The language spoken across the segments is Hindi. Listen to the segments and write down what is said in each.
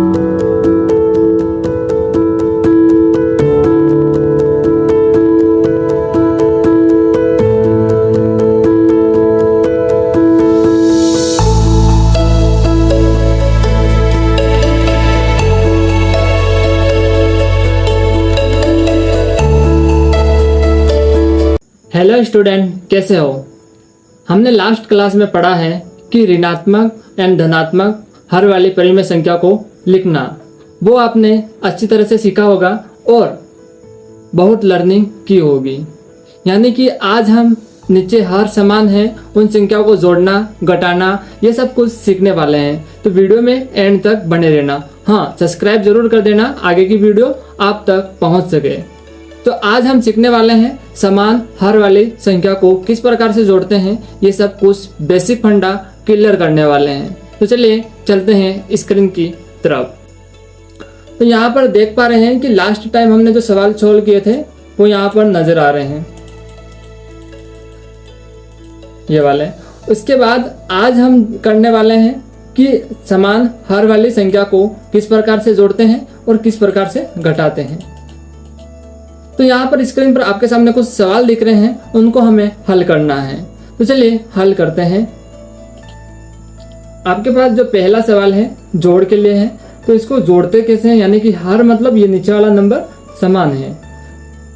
हेलो स्टूडेंट, कैसे हो। हमने लास्ट क्लास में पढ़ा है कि ऋणात्मक एंड धनात्मक हर वाली परिमेय संख्या को लिखना, वो आपने अच्छी तरह से सीखा होगा और बहुत लर्निंग की होगी। यानी कि आज हम नीचे हर समान है उन संख्याओं को जोड़ना, घटाना, ये सब कुछ सीखने वाले हैं। तो वीडियो में एंड तक बने रहना। हाँ, सब्सक्राइब जरूर कर देना, आगे की वीडियो आप तक पहुंच सके। तो आज हम सीखने वाले हैं समान हर वाली संख्या को किस प्रकार से जोड़ते हैं। ये सब कुछ बेसिक फंडा क्लियर करने वाले हैं। तो चलिए चलते हैं स्क्रीन की तरफ। तो यहाँ पर देख पा रहे हैं कि लास्ट टाइम हमने जो सवाल सोल्व किए थे वो यहाँ पर नजर आ रहे हैं, ये वाले। उसके बाद आज हम करने वाले हैं कि समान हर वाली संख्या को किस प्रकार से जोड़ते हैं और किस प्रकार से घटाते हैं। तो यहाँ पर स्क्रीन पर आपके सामने कुछ सवाल दिख रहे हैं, उनको हमें हल करना है। तो चलिए हल करते हैं। आपके पास जो पहला सवाल है जोड़ के लिए है, तो इसको जोड़ते कैसे हैं। यानी कि हर मतलब ये नीचे वाला नंबर समान है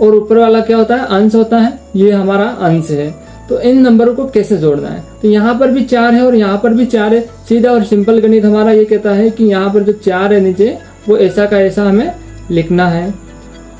और ऊपर वाला क्या होता है, अंश होता है। ये हमारा अंश है। तो इन नंबरों को कैसे जोड़ना है। तो यहाँ पर भी 4 है और यहाँ पर भी 4 है। सीधा और सिंपल गणित हमारा ये कहता है कि यहाँ पर जो 4 है नीचे, वो ऐसा का ऐसा हमें लिखना है।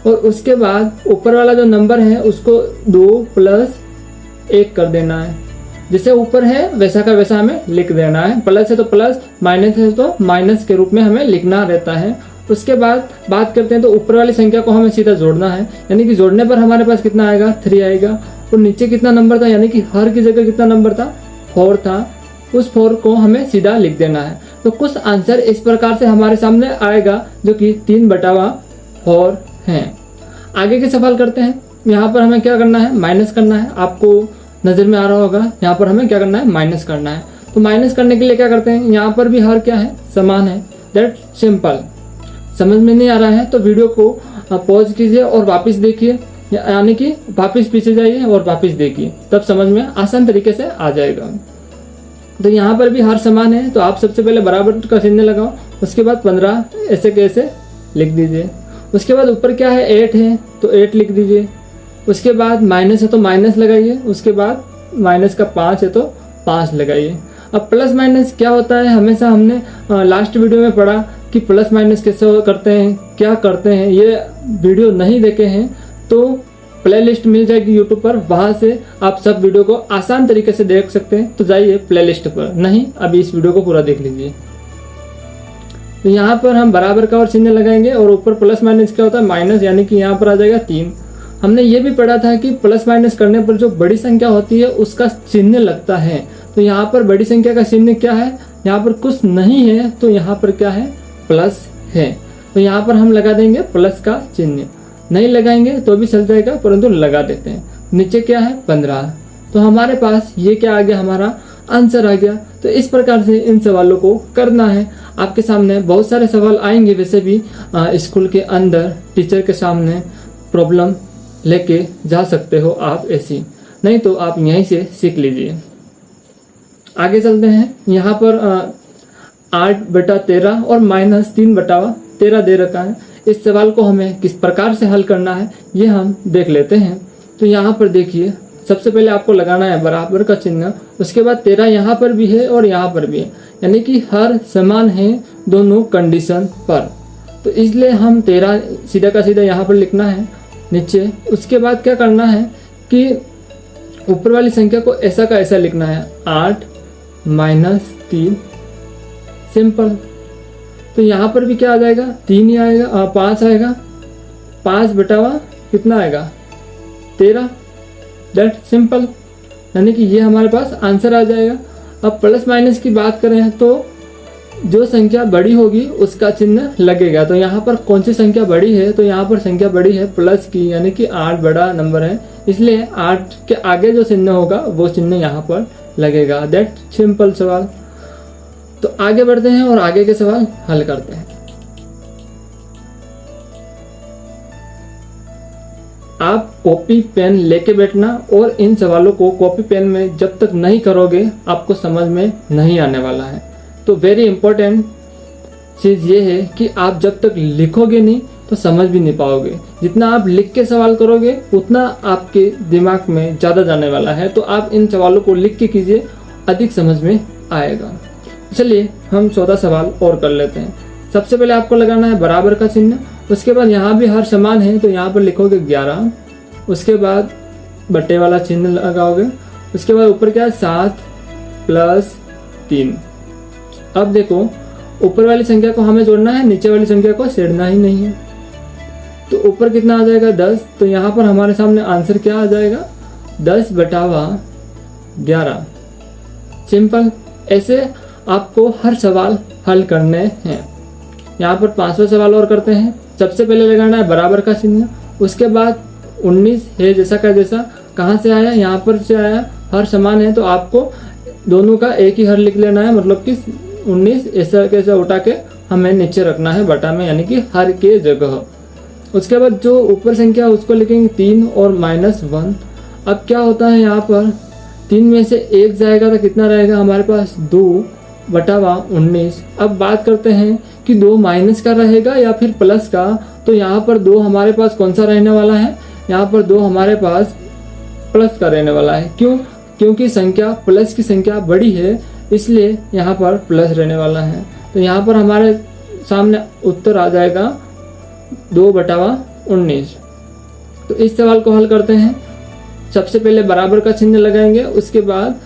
और उसके बाद ऊपर वाला जो नंबर है उसको 2 + 1 कर देना है। जैसे ऊपर है वैसा का वैसा हमें लिख देना है। प्लस है तो प्लस, माइनस है तो माइनस के रूप में हमें लिखना रहता है। उसके बाद बात करते हैं तो ऊपर वाली संख्या को हमें सीधा जोड़ना है। यानी कि जोड़ने पर हमारे पास कितना आएगा, 3 आएगा। और नीचे कितना नंबर था, यानी कि हर की जगह कितना नंबर था, 4 था। उस 4 को हमें सीधा लिख देना है। तो कुछ आंसर इस प्रकार से हमारे सामने आएगा जो कि 3/4 हैं। आगे के सवाल करते हैं। यहाँ पर हमें क्या करना है, माइनस करना है। आपको नजर में आ रहा होगा, यहाँ पर हमें क्या करना है, माइनस करना है। तो माइनस करने के लिए क्या करते हैं, यहाँ पर भी हर क्या है, समान है। That simple. समझ में नहीं आ रहा है तो वीडियो को पॉज कीजिए और वापस देखिए, यानी कि वापस पीछे जाइए और वापस देखिए, तब समझ में आसान तरीके से आ जाएगा। तो यहाँ पर भी हर समान है, तो आप सबसे पहले बराबर का चिन्ह लगाओ। उसके बाद 15 ऐसे कैसे लिख दीजिए। उसके बाद ऊपर क्या है, 8 है तो 8 लिख दीजिए। उसके बाद माइनस है तो माइनस लगाइए। उसके बाद माइनस का 5 है तो 5 लगाइए। अब प्लस माइनस क्या होता है, हमेशा हमने लास्ट वीडियो में पढ़ा कि प्लस माइनस कैसे करते हैं, क्या करते हैं। ये वीडियो नहीं देखे हैं तो प्लेलिस्ट मिल जाएगी यूट्यूब पर, वहां से आप सब वीडियो को आसान तरीके से देख सकते हैं। तो जाइए प्लेलिस्ट पर, नहीं अभी इस वीडियो को पूरा देख लीजिए। तो यहाँ पर हम बराबर का और चिन्ह लगाएंगे और ऊपर प्लस माइनस क्या होता है, माइनस, यानी कि यहाँ पर आ जाएगा 3। हमने ये भी पढ़ा था कि प्लस माइनस करने पर जो बड़ी संख्या होती है उसका चिन्ह लगता है। तो यहाँ पर बड़ी संख्या का चिन्ह क्या है, यहाँ पर कुछ नहीं है तो यहाँ पर क्या है, प्लस है। तो यहाँ पर हम लगा देंगे प्लस का चिन्ह। नहीं लगाएंगे तो भी चल जाएगा, परंतु लगा देते हैं। नीचे क्या है, 15। तो हमारे पास ये क्या आ गया, हमारा आंसर आ गया। तो इस प्रकार से इन सवालों को करना है। आपके सामने बहुत सारे सवाल आएंगे वैसे भी स्कूल के अंदर, टीचर के सामने प्रॉब्लम लेके जा सकते हो आप ऐसी, नहीं तो आप यहीं से सीख लीजिए। आगे चलते हैं। यहाँ पर 8/13 और -3/13 दे रखा है। इस सवाल को हमें किस प्रकार से हल करना है ये हम देख लेते हैं। तो यहाँ पर देखिए, सबसे पहले आपको लगाना है बराबर का चिन्ह। उसके बाद 13 यहाँ पर भी है और यहाँ पर भी है, यानी कि हर समान है दोनों कंडीशन पर। तो इसलिए हम 13 सीधा का सीधा यहाँ पर लिखना है नीचे। उसके बाद क्या करना है कि ऊपर वाली संख्या को ऐसा का ऐसा लिखना है, 8 - 3, सिंपल। तो यहाँ पर भी क्या आ जाएगा, 3 ही आएगा, 5 आएगा। 5/, कितना आएगा, 13। दैट सिंपल, यानी कि ये हमारे पास आंसर आ जाएगा। अब प्लस माइनस की बात करें तो जो संख्या बड़ी होगी उसका चिन्ह लगेगा। तो यहाँ पर कौन सी संख्या बड़ी है, तो यहाँ पर संख्या बड़ी है प्लस की, यानी कि 8 बड़ा नंबर है, इसलिए 8 के आगे जो चिन्ह होगा वो चिन्ह यहाँ पर लगेगा। दैट सिंपल सवाल। तो आगे बढ़ते हैं और आगे के सवाल हल करते हैं। आप कॉपी पेन लेके बैठना और इन सवालों को कॉपी पेन में जब तक नहीं करोगे आपको समझ में नहीं आने वाला है। तो वेरी इंपॉर्टेंट चीज़ ये है कि आप जब तक लिखोगे नहीं तो समझ भी नहीं पाओगे। जितना आप लिख के सवाल करोगे उतना आपके दिमाग में ज़्यादा जाने वाला है। तो आप इन सवालों को लिख के कीजिए, अधिक समझ में आएगा। चलिए हम 14 सवाल और कर लेते हैं। सबसे पहले आपको लगाना है बराबर का चिन्ह। उसके बाद यहाँ भी हर समान है तो यहाँ पर लिखोगे 11। उसके बाद बट्टे वाला चिन्ह लगाओगे। उसके बाद ऊपर क्या है 7 + 3। अब देखो ऊपर वाली संख्या को हमें जोड़ना है, नीचे वाली संख्या को छेड़ना ही नहीं है। तो ऊपर कितना आ जाएगा 10। तो यहाँ पर हमारे सामने आंसर क्या आ जाएगा 10/11। सिंपल। ऐसे आपको हर सवाल हल करने हैं। यहाँ पर 5वां सवाल और करते हैं। सबसे पहले लगाना है बराबर का चिन्ह। उसके बाद 19 है जैसा का जैसा, कहाँ से आया, यहाँ पर से आया, हर समान है तो आपको दोनों का एक ही हर लिख लेना है। मतलब कि 19 ऐसा कैसा उठा के हमें नीचे रखना है बटा में, यानी कि हर के जगह। उसके बाद जो ऊपर संख्या उसको लिखेंगे 3 और -1। अब क्या होता है यहाँ पर 3 में से 1 जाएगा तो कितना रहेगा हमारे पास 2/19। अब बात करते हैं कि 2 माइनस का रहेगा या फिर प्लस का। तो यहाँ पर 2 हमारे पास कौन सा रहने वाला है, यहाँ पर 2 हमारे पास प्लस का रहने वाला है। क्यों? क्योंकि संख्या प्लस की संख्या बड़ी है, इसलिए यहाँ पर प्लस रहने वाला है। तो यहाँ पर हमारे सामने उत्तर आ जाएगा 2/19। तो इस सवाल को हल करते हैं। सबसे पहले बराबर का चिन्ह लगाएंगे, उसके बाद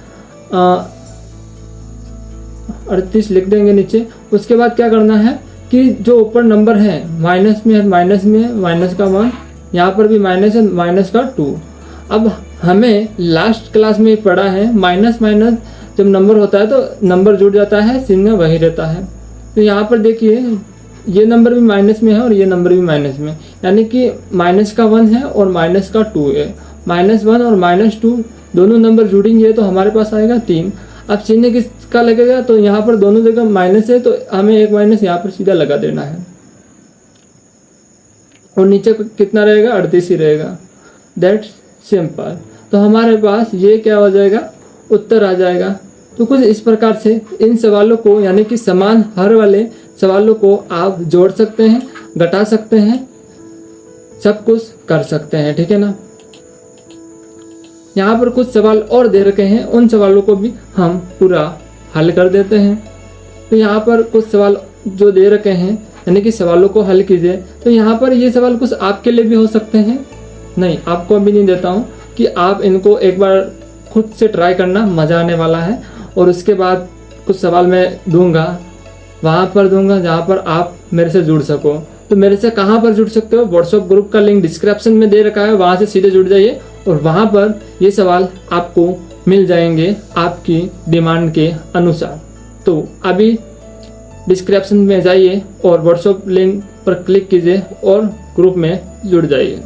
38 लिख देंगे नीचे। उसके बाद क्या करना है कि जो ऊपर नंबर है माइनस में है, माइनस का 1, यहाँ पर भी माइनस है, माइनस का 2। अब हमें लास्ट क्लास में पढ़ा है माइनस जब नंबर होता है तो नंबर जुड़ जाता है, चिन्ह वही रहता है। तो यहाँ पर देखिए ये नंबर भी माइनस में है और ये नंबर भी माइनस में, यानी कि माइनस का 1 है और माइनस का 2 है। -1 और -2 दोनों नंबर जुड़ेंगे तो हमारे पास आएगा 3। अब चिन्ह किसका लगेगा, तो यहाँ पर दोनों जगह माइनस है तो हमें एक माइनस यहाँ पर सीधा लगा देना है। और नीचे कितना रहेगा 38 ही रहेगा। That's simple. तो हमारे पास ये क्या हो जाएगा, उत्तर आ जाएगा। तो कुछ इस प्रकार से इन सवालों को, यानी कि समान हर वाले सवालों को आप जोड़ सकते हैं, घटा सकते हैं, सब कुछ कर सकते हैं। ठीक है ना। यहाँ पर कुछ सवाल और दे रखे हैं, उन सवालों को भी हम पूरा हल कर देते हैं। तो यहाँ पर कुछ सवाल जो दे रखे हैं, यानी कि सवालों को हल कीजिए। तो यहाँ पर ये सवाल कुछ आपके लिए भी हो सकते हैं, नहीं आपको अभी नहीं देता हूँ, कि आप इनको एक बार खुद से ट्राई करना, मजा आने वाला है। और उसके बाद कुछ सवाल मैं दूंगा, वहाँ पर दूंगा जहाँ पर आप मेरे से जुड़ सको। तो मेरे से कहाँ पर जुड़ सकते हो, व्हाट्सएप ग्रुप का लिंक डिस्क्रिप्शन में दे रखा है, वहाँ से सीधे जुड़ जाइए और वहाँ पर ये सवाल आपको मिल जाएंगे आपकी डिमांड के अनुसार। तो अभी डिस्क्रिप्शन में जाइए और व्हाट्सएप लिंक पर क्लिक कीजिए और ग्रुप में जुड़ जाइए।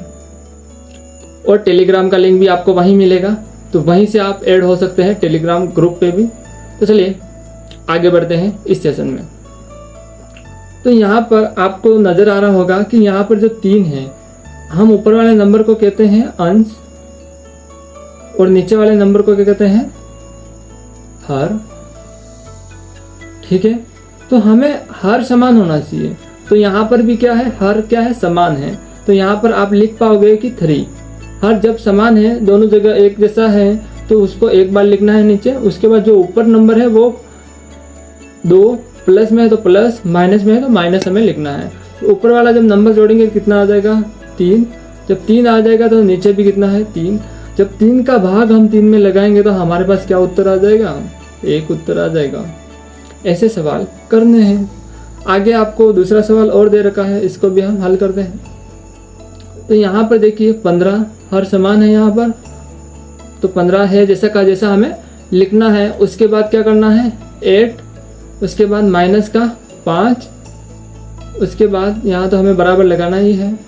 और टेलीग्राम का लिंक भी आपको वहीं मिलेगा, तो वहीं से आप ऐड हो सकते हैं टेलीग्राम ग्रुप पे भी। तो चलिए आगे बढ़ते हैं इस सेशन में। तो यहाँ पर आपको नजर आ रहा होगा कि यहाँ पर जो 3 है, हम ऊपर वाले नंबर को कहते हैं अंश और नीचे वाले नंबर को क्या कहते हैं, हर। ठीक है। तो हमें हर समान होना चाहिए। तो यहाँ पर भी क्या है, हर क्या है, समान है। तो यहाँ पर आप लिख पाओगे कि 3। हर जब समान है, दोनों जगह एक जैसा है, तो उसको एक बार लिखना है नीचे। उसके बाद जो ऊपर नंबर है वो 2, प्लस में है तो प्लस, माइनस में है तो माइनस हमें लिखना है। तो ऊपर वाला जब नंबर जोड़ेंगे कितना आ जाएगा 3। जब 3 आ जाएगा तो नीचे भी कितना है 3। जब 3 का भाग हम 3 में लगाएंगे तो हमारे पास क्या उत्तर आ जाएगा, 1 उत्तर आ जाएगा। ऐसे सवाल करने हैं। आगे आपको दूसरा सवाल और दे रखा है, इसको भी हम हल करते हैं। तो यहाँ पर देखिए 15 हर समान है यहाँ पर, तो 15 है जैसा का जैसा हमें लिखना है। उसके बाद क्या करना है 8, उसके बाद माइनस का 5, उसके बाद यहाँ तो हमें बराबर लगाना ही है।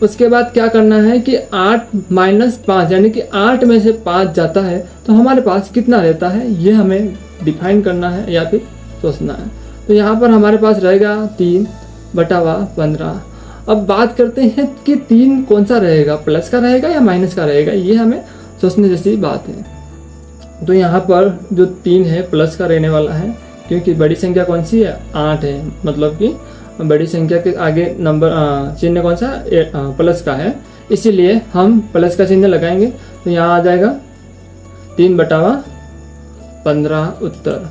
उसके बाद क्या करना है कि 8 - 5, यानी कि 8 में से 5 जाता है तो हमारे पास कितना रहता है, ये हमें डिफाइन करना है या फिर सोचना है। तो यहाँ पर हमारे पास रहेगा 3/15। अब बात करते हैं कि 3 कौन सा रहेगा, प्लस का रहेगा या माइनस का रहेगा, ये हमें सोचने जैसी बात है। तो यहाँ पर जो 3 है प्लस का रहने वाला है, क्योंकि बड़ी संख्या कौन सी है, 8 है, मतलब कि बड़ी संख्या के आगे नंबर चिन्ह कौन सा, प्लस का है, इसीलिए हम प्लस का चिन्ह लगाएंगे। तो यहाँ आ जाएगा 3/15 उत्तर।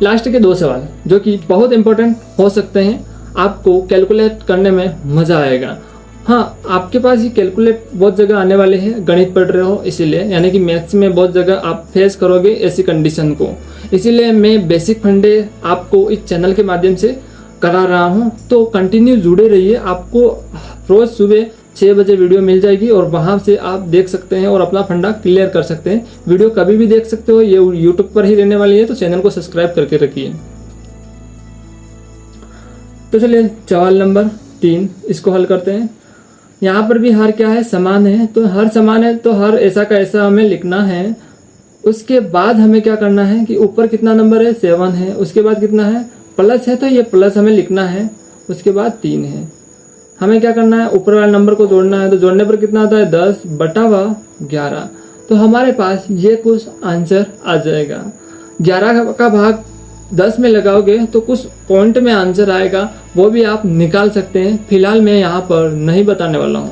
लास्ट के 2 सवाल जो कि बहुत इंपॉर्टेंट हो सकते हैं, आपको कैलकुलेट करने में मजा आएगा। हाँ, आपके पास ये कैलकुलेट बहुत जगह आने वाले हैं, गणित पढ़ रहे हो इसीलिए, यानी कि मैथ्स में बहुत जगह आप फेस करोगे ऐसी कंडीशन को, इसीलिए मैं बेसिक फंडे आपको इस चैनल के माध्यम से करा रहा हूँ। तो कंटिन्यू जुड़े रहिए, आपको रोज सुबह 6 बजे वीडियो मिल जाएगी और वहां से आप देख सकते हैं और अपना फंडा क्लियर कर सकते हैं। वीडियो कभी भी देख सकते हो, ये यूट्यूब पर ही रहने वाली है, तो चैनल को सब्सक्राइब करके रखिए। तो चलिए सवाल नंबर 3 इसको हल करते हैं। यहाँ पर भी हर क्या है, समान है, तो हर समान है तो हर ऐसा का ऐसा हमें लिखना है। उसके बाद हमें क्या करना है कि ऊपर कितना नंबर है, 7 है, उसके बाद कितना है, प्लस है, तो ये प्लस हमें लिखना है, उसके बाद 3 है। हमें क्या करना है, ऊपर वाले नंबर को जोड़ना है, तो जोड़ने पर कितना आता है, 10/11। तो हमारे पास ये कुछ आंसर आ जाएगा। 11 का भाग 10 में लगाओगे तो कुछ पॉइंट में आंसर आएगा, वो भी आप निकाल सकते हैं। फिलहाल मैं यहाँ पर नहीं बताने वाला हूँ,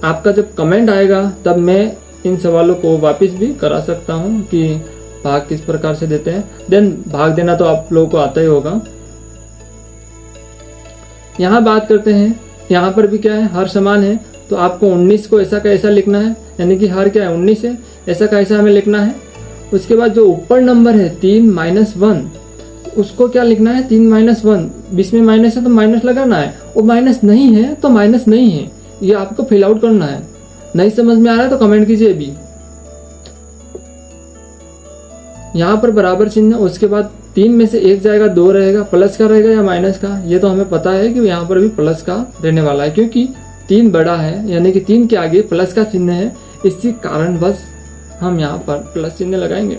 आपका जब कमेंट आएगा तब मैं इन सवालों को वापस भी करा सकता हूँ कि भाग किस प्रकार से देते हैं। देन भाग देना तो आप लोगों को आता ही होगा। यहाँ बात करते हैं, यहाँ पर भी क्या है, हर समान है, तो आपको 19 को ऐसा का ऐसा लिखना है, यानी कि हर क्या है 19 है, ऐसा का ऐसा हमें लिखना है। उसके बाद जो ऊपर नंबर है 3-1, उसको क्या लिखना है, 3-1, बीच में माइनस है तो माइनस लगाना है, और माइनस नहीं है तो माइनस नहीं है, ये आपको फिल आउट करना है। नहीं समझ में आ रहा है तो कमेंट कीजिए अभी। यहाँ पर बराबर चिन्ह, उसके बाद 3 में से 1 जाएगा, 2 रहेगा, प्लस का रहेगा या माइनस का, ये तो हमें पता है कि यहाँ पर भी प्लस का रहने वाला है, क्योंकि 3 बड़ा है, यानी कि 3 के आगे प्लस का चिन्ह है, इसी कारण बस हम यहाँ पर प्लस चिन्ह लगाएंगे।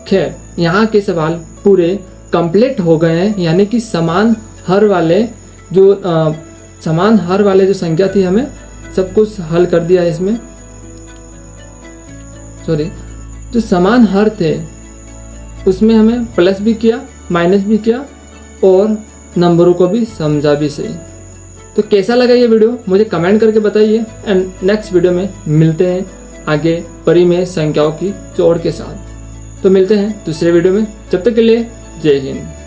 खैर, यहाँ के सवाल पूरे कंप्लीट हो गए हैं, यानी कि समान हर वाले जो संख्या थी हमें सब कुछ हल कर दिया है इसमें। सॉरी, जो समान हर थे उसमें हमें प्लस भी किया, माइनस भी किया और नंबरों को भी समझा भी सही। तो कैसा लगा ये वीडियो मुझे कमेंट करके बताइए, एंड नेक्स्ट वीडियो में मिलते हैं आगे परिमेय संख्याओं की जोड़ के साथ। तो मिलते हैं दूसरे वीडियो में, जब तक के लिए जय हिंद।